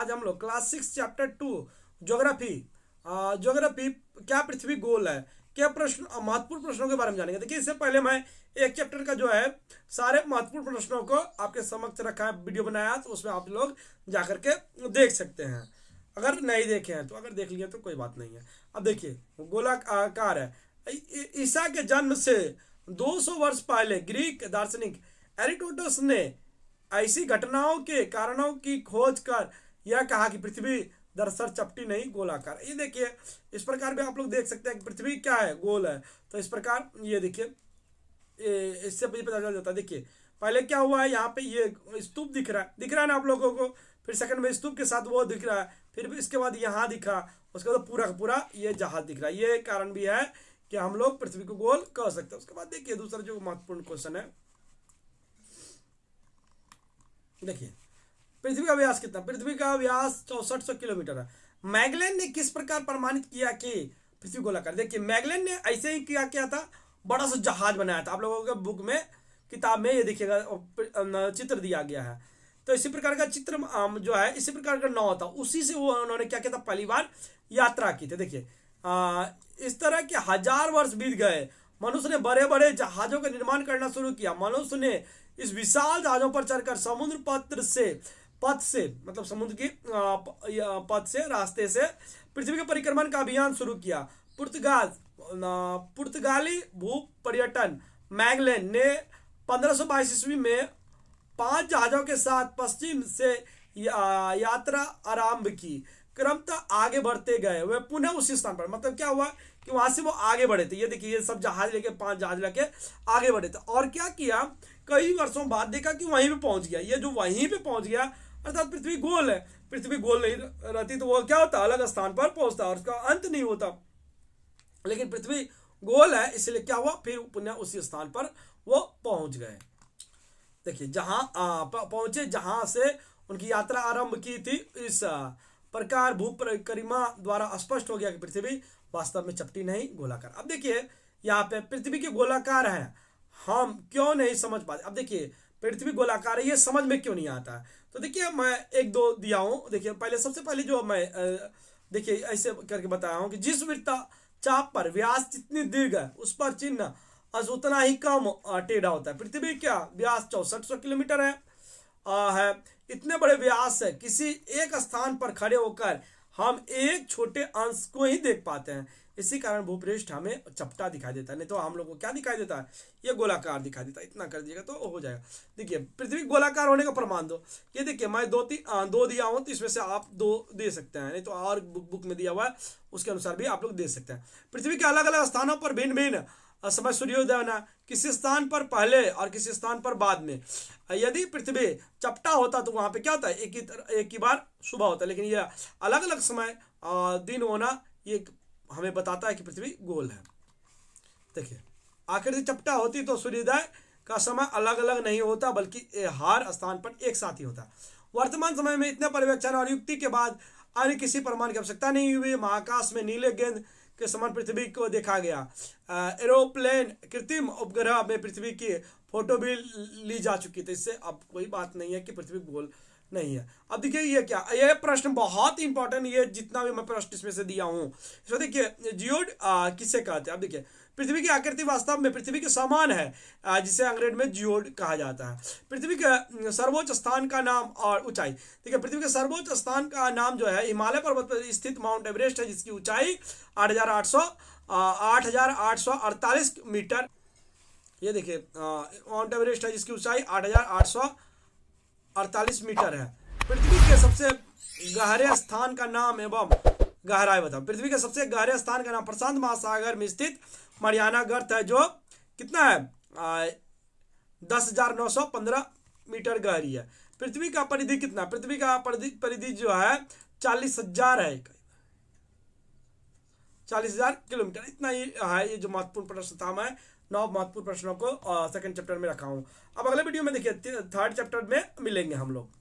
आज हम लोग क्लास 6 चैप्टर 2 ज्योग्राफी ज्योग्राफी क्या पृथ्वी गोल है, क्या प्रश्न महत्वपूर्ण प्रश्नों के बारे में जानेंगे। देखिए इससे पहले मैं एक चैप्टर का जो है सारे महत्वपूर्ण प्रश्नों को आपके समक्ष रखा है, वीडियो बनाया, तो उसमें आप लोग जा करके देख सकते हैं अगर नहीं देखे हैं तो। अगर देख लिए तो कोई बात नहीं है। अब देखिए गोलाकार है। ईसा के जन्म से 200 वर्ष पहले ग्रीक दार्शनिक एरिस्टोटस ने ऐसी घटनाओं के कारणों की खोज कर यह कहा कि पृथ्वी दरअसल चपटी नहीं गोलाकार। ये देखिए इस प्रकार भी आप लोग देख सकते हैं कि पृथ्वी क्या है, गोल है। तो इस प्रकार ये देखिए इससे भी पता चल जाता है। देखिए पहले क्या हुआ है, यहाँ पे ये स्तूप दिख रहा है ना आप लोगों को। फिर सेकंड में स्तूप के साथ वो दिख रहा है, फिर इसके बाद यहाँ दिखा, उसके बाद पूरा का पूरा ये जहाज दिख रहा है। ये कारण भी है कि हम लोग पृथ्वी को गोल कह सकते हैं। उसके बाद देखिए दूसरा जो महत्वपूर्ण क्वेश्चन है, देखिए पृथ्वी का व्यास कितना। पृथ्वी का व्यास 6400 किलोमीटर है। मैगलेन ने किस प्रकार प्रमाणित किया कि पृथ्वी गोलाकार। देखिए मैगलेन ने ऐसे ही किया था, बड़ा सा जहाज बनाया था। आप लोगों के बुक में किताब में ये देखिएगा चित्र दिया गया है। तो इसी प्रकार का चित्र जो है इसी प्रकार का नाव था, उसी से वो उन्होंने क्या किया था, पहली बार यात्रा की थी। देखिए इस तरह के 1000 वर्ष बीत गए। मनुष्य ने बड़े बड़े जहाजों का निर्माण करना शुरू किया। मनुष्य ने इस विशाल जहाजों पर चढ़कर समुद्र पथ से मतलब समुद्र की पथ से रास्ते से पृथ्वी के परिक्रमण का अभियान शुरू किया। पुर्तगाली भू पर्यटन मैगलेन ने 1522 ईस्वी में 5 जहाजों के साथ पश्चिम से यात्रा आरंभ की। क्रमतः आगे बढ़ते गए वे पुनः उसी स्थान पर। मतलब क्या हुआ कि वहां से वो आगे बढ़े थे। ये देखिए ये सब जहाज लेके 5 जहाज लेके आगे बढ़े थे। और क्या किया, कई वर्षों बाद देखा कि वहीं पे पहुंच गया। ये जो वहीं पे पहुंच गया अर्थात पृथ्वी गोल है। पृथ्वी गोल नहीं रहती तो वो क्या होता, अलग स्थान पर पहुंचता और उसका अंत नहीं होता। लेकिन पृथ्वी गोल है इसलिए क्या हुआ, फिर पुनः उसी स्थान पर वो पहुंच गए। देखिए जहां पहुंचे जहां से उनकी यात्रा आरंभ की थी। इस प्रकार भू परिक्रमा द्वारा स्पष्ट हो गया कि पृथ्वी वास्तव में चपटी नहीं गोलाकार। अब देखिए यहाँ पे पृथ्वी के गोलाकार है, हम क्यों नहीं समझ पाते। अब देखिए पृथ्वी गोलाकार है, ये समझ में क्यों नहीं आता है। तो देखिए मैं एक दो दिया हूं। देखिए पहले सबसे पहले जो मैं देखिए ऐसे करके बताया हूं कि जिस वृत्ता चाप पर व्यास जितनी दीर्घ है उस पर चिन्ह उतना ही कम टेढ़ा होता है। पृथ्वी क्या व्यास 6400 किलोमीटर है। इतने बड़े व्यास है, किसी एक स्थान पर खड़े होकर हम एक छोटे अंश को ही देख पाते हैं। इसी कारण भूपृष्ठ हमें चपटा दिखाई देता है, नहीं तो हम लोग को क्या दिखाई देता है, ये गोलाकार दिखाई देता है। इतना कर दिएगा तो हो जाएगा। देखिए पृथ्वी गोलाकार होने का प्रमाण दो। ये देखिए मैं दो दिया हूं, तो इसमें से आप 2 दे सकते हैं, नहीं तो और बुक में दिया हुआ है उसके अनुसार भी आप लोग दे सकते हैं। पृथ्वी के अलग अलग स्थानों पर भिन्न भिन्न समय सूर्योदय होना, किसी स्थान पर पहले और किसी स्थान पर बाद में। यदि पृथ्वी चपटा होता तो वहां पे क्या होता है, एक ही बार सुबह होता है। लेकिन यह अलग अलग समय दिन होना ये हमें बताता है कि पृथ्वी गोल है। देखिए आखिर चपटा होती तो सूर्योदय का समय अलग अलग नहीं होता, बल्कि हर स्थान पर एक साथ ही होता। वर्तमान समय में इतने पर्यवेक्षण और युक्ति के बाद अन्य किसी प्रमाण की आवश्यकता नहीं हुई। महाकाश में नीले गेंद के समान पृथ्वी को देखा गया। एरोप्लेन कृत्रिम उपग्रह में पृथ्वी की फोटो भी ली जा चुकी थी। इससे अब कोई बात नहीं है कि पृथ्वी गोल नहीं है। अब देखिए ये क्या, ये प्रश्न बहुत इंपॉर्टेंट, ये जितना भी मैं प्रश्न इसमें से दिया हूं इसमें देखिए जियोड किसे कहते हैं। अब देखिए पृथ्वी की आकृति वास्तव में पृथ्वी के समान है, जिसे अंग्रेजी में जियोड कहा जाता है। पृथ्वी के सर्वोच्च स्थान का नाम और ऊंचाई। देखिए पृथ्वी के सर्वोच्च स्थान का नाम जो है हिमालय पर्वत पर स्थित माउंट एवरेस्ट है, जिसकी ऊंचाई 8,848 मीटर। ये देखिए माउंट एवरेस्ट है जिसकी ऊंचाई 8,848 मीटर है। पृथ्वी के सबसे गहरे स्थान का नाम एवं गहराई बताओ। पृथ्वी के सबसे गहरे स्थान का नाम प्रशांत महासागर में स्थित मरियाना गर्त है, जो कितना है 10,915 मीटर गहरी है। पृथ्वी का परिधि कितना, पृथ्वी का परिधि जो है 40,000 है, 40,000 किलोमीटर। इतना ही है। ये जो महत्वपूर्ण प्रश्न था, मैं 9 महत्वपूर्ण प्रश्नों को सेकंड चैप्टर में रखा हूं। अब अगले वीडियो में देखिए 3rd चैप्टर में मिलेंगे हम लोग।